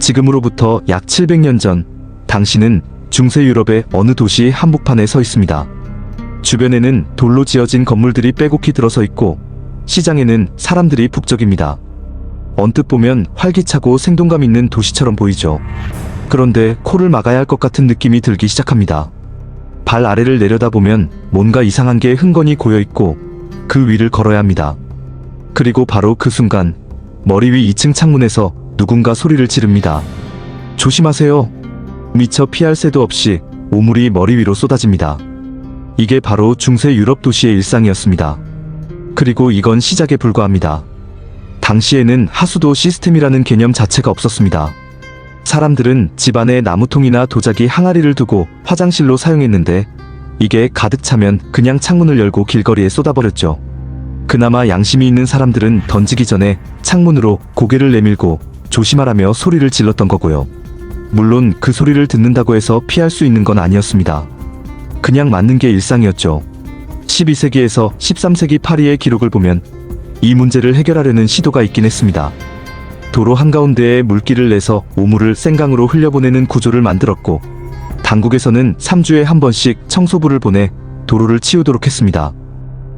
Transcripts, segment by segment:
지금으로부터 약 700년 전, 당시는 중세 유럽의 어느 도시 한복판에 서 있습니다. 주변에는 돌로 지어진 건물들이 빼곡히 들어서 있고 시장에는 사람들이 북적입니다. 언뜻 보면 활기차고 생동감 있는 도시처럼 보이죠. 그런데 코를 막아야 할 것 같은 느낌이 들기 시작합니다. 발 아래를 내려다보면 뭔가 이상한 게 흥건히 고여있고 그 위를 걸어야 합니다. 그리고 바로 그 순간 머리 위 2층 창문에서 누군가 소리를 지릅니다. 조심하세요. 미처 피할 새도 없이 오물이 머리 위로 쏟아집니다. 이게 바로 중세 유럽 도시의 일상이었습니다. 그리고 이건 시작에 불과합니다. 당시에는 하수도 시스템이라는 개념 자체가 없었습니다. 사람들은 집안에 나무통이나 도자기 항아리를 두고 화장실로 사용했는데 이게 가득 차면 그냥 창문을 열고 길거리에 쏟아버렸죠. 그나마 양심이 있는 사람들은 던지기 전에 창문으로 고개를 내밀고 조심하라며 소리를 질렀던 거고요. 물론 그 소리를 듣는다고 해서 피할 수 있는 건 아니었습니다. 그냥 맞는 게 일상이었죠. 12세기에서 13세기 파리의 기록을 보면 이 문제를 해결하려는 시도가 있긴 했습니다. 도로 한가운데에 물길을 내서 오물을 생강으로 흘려보내는 구조를 만들었고 당국에서는 3주에 한 번씩 청소부를 보내 도로를 치우도록 했습니다.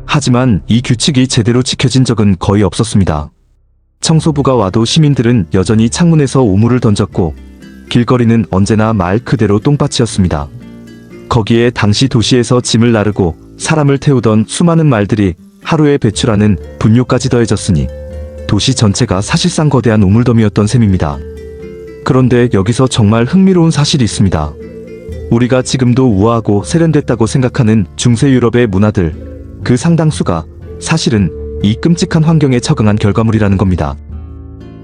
하지만 이 규칙이 제대로 지켜진 적은 거의 없었습니다. 청소부가 와도 시민들은 여전히 창문에서 오물을 던졌고 길거리는 언제나 말 그대로 똥밭이었습니다. 거기에 당시 도시에서 짐을 나르고 사람을 태우던 수많은 말들이 하루에 배출하는 분뇨까지 더해졌으니 도시 전체가 사실상 거대한 우물더미였던 셈입니다. 그런데 여기서 정말 흥미로운 사실이 있습니다. 우리가 지금도 우아하고 세련됐다고 생각하는 중세 유럽의 문화들, 그 상당수가 사실은 이 끔찍한 환경에 적응한 결과물이라는 겁니다.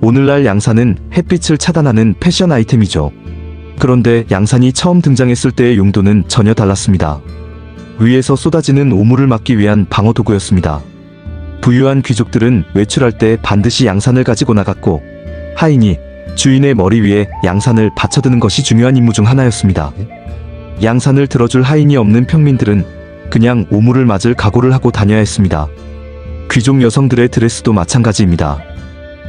오늘날 양산은 햇빛을 차단하는 패션 아이템이죠. 그런데 양산이 처음 등장했을 때의 용도는 전혀 달랐습니다. 위에서 쏟아지는 오물을 막기 위한 방어 도구였습니다. 부유한 귀족들은 외출할 때 반드시 양산을 가지고 나갔고 하인이 주인의 머리 위에 양산을 받쳐드는 것이 중요한 임무 중 하나였습니다. 양산을 들어줄 하인이 없는 평민들은 그냥 오물을 맞을 각오를 하고 다녀야 했습니다. 귀족 여성들의 드레스도 마찬가지입니다.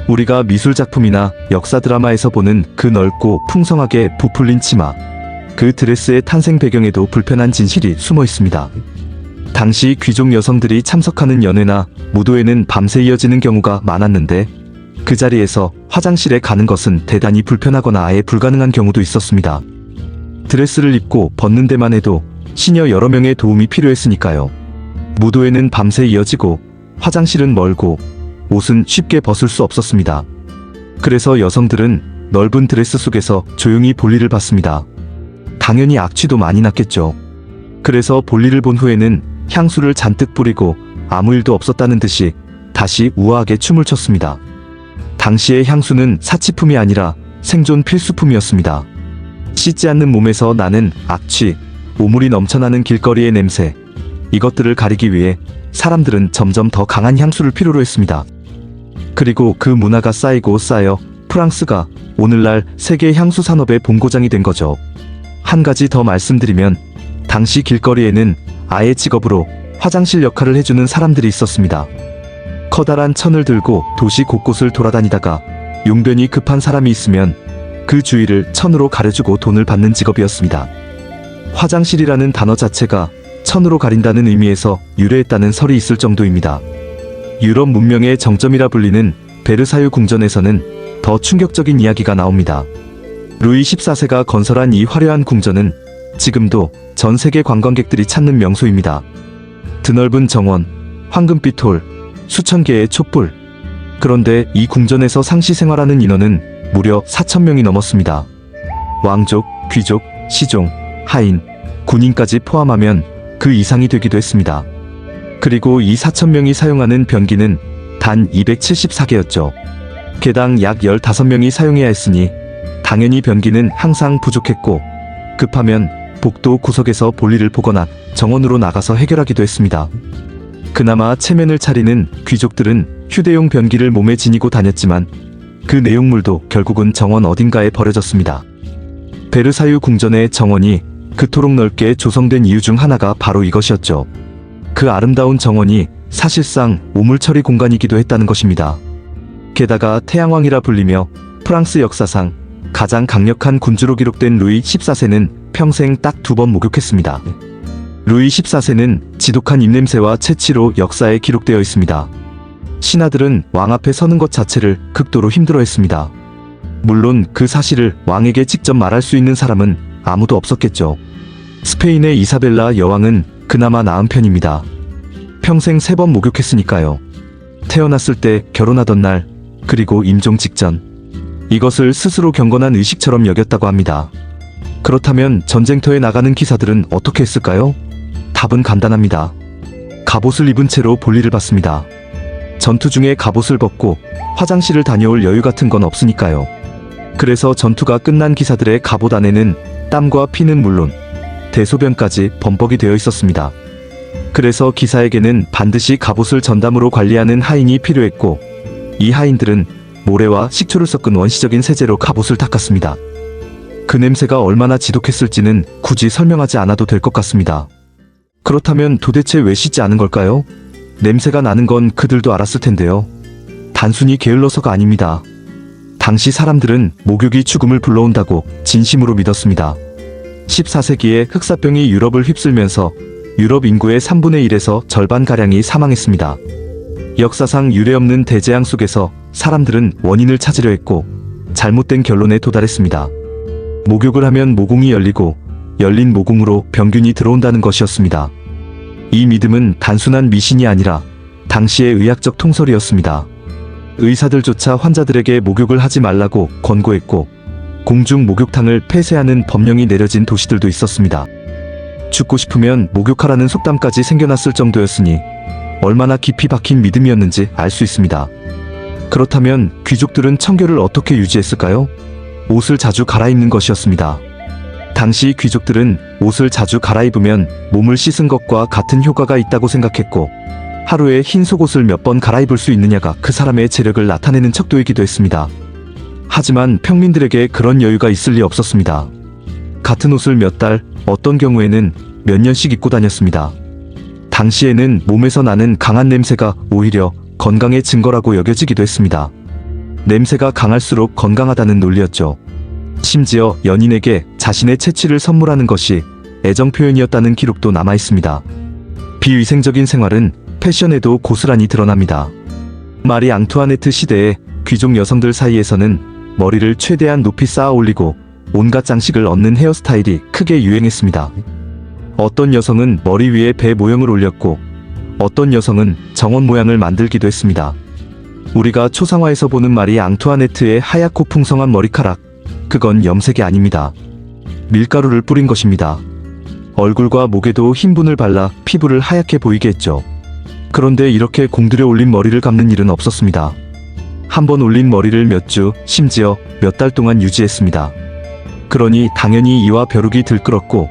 우리가 미술작품이나 역사 드라마에서 보는 그 넓고 풍성하게 부풀린 치마, 그 드레스의 탄생 배경에도 불편한 진실이 숨어 있습니다. 당시 귀족 여성들이 참석하는 연회나 무도회는 밤새 이어지는 경우가 많았는데 그 자리에서 화장실에 가는 것은 대단히 불편하거나 아예 불가능한 경우도 있었습니다. 드레스를 입고 벗는 데만 해도 시녀 여러 명의 도움이 필요했으니까요. 무도회는 밤새 이어지고 화장실은 멀고 옷은 쉽게 벗을 수 없었습니다. 그래서 여성들은 넓은 드레스 속에서 조용히 볼일을 봤습니다. 당연히 악취도 많이 났겠죠. 그래서 볼일을 본 후에는 향수를 잔뜩 뿌리고 아무 일도 없었다는 듯이 다시 우아하게 춤을 췄습니다. 당시의 향수는 사치품이 아니라 생존 필수품이었습니다. 씻지 않는 몸에서 나는 악취, 오물이 넘쳐나는 길거리의 냄새, 이것들을 가리기 위해 사람들은 점점 더 강한 향수를 필요로 했습니다. 그리고 그 문화가 쌓이고 쌓여 프랑스가 오늘날 세계 향수 산업의 본고장이 된 거죠. 한 가지 더 말씀드리면 당시 길거리에는 아예 직업으로 화장실 역할을 해주는 사람들이 있었습니다. 커다란 천을 들고 도시 곳곳을 돌아다니다가 용변이 급한 사람이 있으면 그 주위를 천으로 가려주고 돈을 받는 직업이었습니다. 화장실이라는 단어 자체가 천으로 가린다는 의미에서 유래했다는 설이 있을 정도입니다. 유럽 문명의 정점이라 불리는 베르사유 궁전에서는 더 충격적인 이야기가 나옵니다. 루이 14세가 건설한 이 화려한 궁전은 지금도 전 세계 관광객들이 찾는 명소입니다. 드넓은 정원, 황금빛 홀, 수천 개의 촛불. 그런데 이 궁전에서 상시 생활하는 인원은 무려 4,000명이 넘었습니다. 왕족, 귀족, 시종, 하인, 군인까지 포함하면 그 이상이 되기도 했습니다. 그리고 이 4,000명이 사용하는 변기는 단 274개였죠. 개당 약 15명이 사용해야 했으니 당연히 변기는 항상 부족했고 급하면 복도 구석에서 볼일을 보거나 정원으로 나가서 해결하기도 했습니다. 그나마 체면을 차리는 귀족들은 휴대용 변기를 몸에 지니고 다녔지만 그 내용물도 결국은 정원 어딘가에 버려졌습니다. 베르사유 궁전의 정원이 그토록 넓게 조성된 이유 중 하나가 바로 이것이었죠. 그 아름다운 정원이 사실상 오물 처리 공간이기도 했다는 것입니다. 게다가 태양왕이라 불리며 프랑스 역사상 가장 강력한 군주로 기록된 루이 14세는 평생 딱 2번 목욕했습니다. 루이 14세는 지독한 입냄새와 채취로 역사에 기록되어 있습니다. 신하들은 왕 앞에 서는 것 자체를 극도로 힘들어했습니다. 물론 그 사실을 왕에게 직접 말할 수 있는 사람은 아무도 없었겠죠. 스페인의 이사벨라 여왕은 그나마 나은 편입니다. 평생 3번 목욕했으니까요. 태어났을 때, 결혼하던 날, 그리고 임종 직전. 이것을 스스로 경건한 의식처럼 여겼다고 합니다. 그렇다면 전쟁터에 나가는 기사들은 어떻게 했을까요? 답은 간단합니다. 갑옷을 입은 채로 볼일을 봤습니다. 전투 중에 갑옷을 벗고 화장실을 다녀올 여유 같은 건 없으니까요. 그래서 전투가 끝난 기사들의 갑옷 안에는 땀과 피는 물론 대소변까지 범벅이 되어 있었습니다. 그래서 기사에게는 반드시 갑옷을 전담으로 관리하는 하인이 필요했고, 이 하인들은 모래와 식초를 섞은 원시적인 세제로 갑옷을 닦았습니다. 그 냄새가 얼마나 지독했을지는 굳이 설명하지 않아도 될 것 같습니다. 그렇다면 도대체 왜 씻지 않은 걸까요? 냄새가 나는 건 그들도 알았을 텐데요. 단순히 게을러서가 아닙니다. 당시 사람들은 목욕이 죽음을 불러온다고 진심으로 믿었습니다. 14세기에 흑사병이 유럽을 휩쓸면서 유럽 인구의 3분의 1에서 절반가량이 사망했습니다. 역사상 유례없는 대재앙 속에서 사람들은 원인을 찾으려 했고 잘못된 결론에 도달했습니다. 목욕을 하면 모공이 열리고 열린 모공으로 병균이 들어온다는 것이었습니다. 이 믿음은 단순한 미신이 아니라 당시의 의학적 통설이었습니다. 의사들조차 환자들에게 목욕을 하지 말라고 권고했고 공중 목욕탕을 폐쇄하는 법령이 내려진 도시들도 있었습니다. 죽고 싶으면 목욕하라는 속담까지 생겨났을 정도였으니 얼마나 깊이 박힌 믿음이었는지 알 수 있습니다. 그렇다면 귀족들은 청결을 어떻게 유지했을까요? 옷을 자주 갈아입는 것이었습니다. 당시 귀족들은 옷을 자주 갈아입으면 몸을 씻은 것과 같은 효과가 있다고 생각했고, 하루에 흰 속옷을 몇 번 갈아입을 수 있느냐가 그 사람의 재력을 나타내는 척도이기도 했습니다. 하지만 평민들에게 그런 여유가 있을 리 없었습니다. 같은 옷을 몇 달, 어떤 경우에는 몇 년씩 입고 다녔습니다. 당시에는 몸에서 나는 강한 냄새가 오히려 건강의 증거라고 여겨지기도 했습니다. 냄새가 강할수록 건강하다는 논리였죠. 심지어 연인에게 자신의 채취를 선물하는 것이 애정 표현이었다는 기록도 남아있습니다. 비위생적인 생활은 패션에도 고스란히 드러납니다. 마리 앙투아네트 시대에 귀족 여성들 사이에서는 머리를 최대한 높이 쌓아 올리고 온갖 장식을 얻는 헤어스타일이 크게 유행했습니다. 어떤 여성은 머리 위에 배 모형을 올렸고 어떤 여성은 정원 모양을 만들기도 했습니다. 우리가 초상화에서 보는 마리 앙투아네트의 하얗고 풍성한 머리카락, 그건 염색이 아닙니다. 밀가루를 뿌린 것입니다. 얼굴과 목에도 흰 분을 발라 피부를 하얗게 보이게 했죠. 그런데 이렇게 공들여 올린 머리를 감는 일은 없었습니다. 한 번 올린 머리를 몇 주, 심지어 몇 달 동안 유지했습니다. 그러니 당연히 이와 벼룩이 들끓었고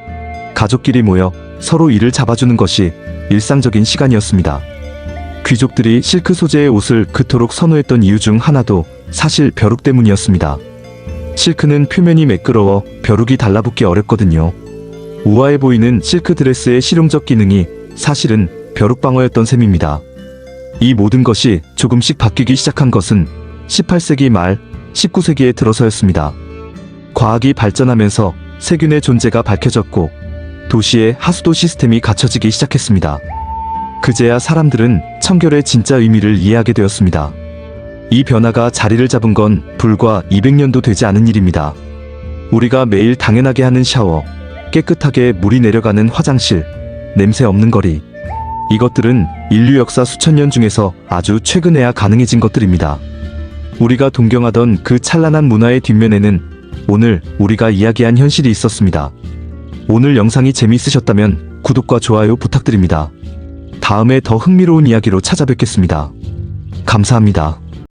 가족끼리 모여 서로 이를 잡아주는 것이 일상적인 시간이었습니다. 귀족들이 실크 소재의 옷을 그토록 선호했던 이유 중 하나도 사실 벼룩 때문이었습니다. 실크는 표면이 매끄러워 벼룩이 달라붙기 어렵거든요. 우아해 보이는 실크 드레스의 실용적 기능이 사실은 벼룩 방어였던 셈입니다. 이 모든 것이 조금씩 바뀌기 시작한 것은 18세기 말, 19세기에 들어서였습니다. 과학이 발전하면서 세균의 존재가 밝혀졌고 도시의 하수도 시스템이 갖춰지기 시작했습니다. 그제야 사람들은 청결의 진짜 의미를 이해하게 되었습니다. 이 변화가 자리를 잡은 건 불과 200년도 되지 않은 일입니다. 우리가 매일 당연하게 하는 샤워, 깨끗하게 물이 내려가는 화장실, 냄새 없는 거리, 이것들은 인류 역사 수천 년 중에서 아주 최근에야 가능해진 것들입니다. 우리가 동경하던 그 찬란한 문화의 뒷면에는 오늘 우리가 이야기한 현실이 있었습니다. 오늘 영상이 재미있으셨다면 구독과 좋아요 부탁드립니다. 다음에 더 흥미로운 이야기로 찾아뵙겠습니다. 감사합니다.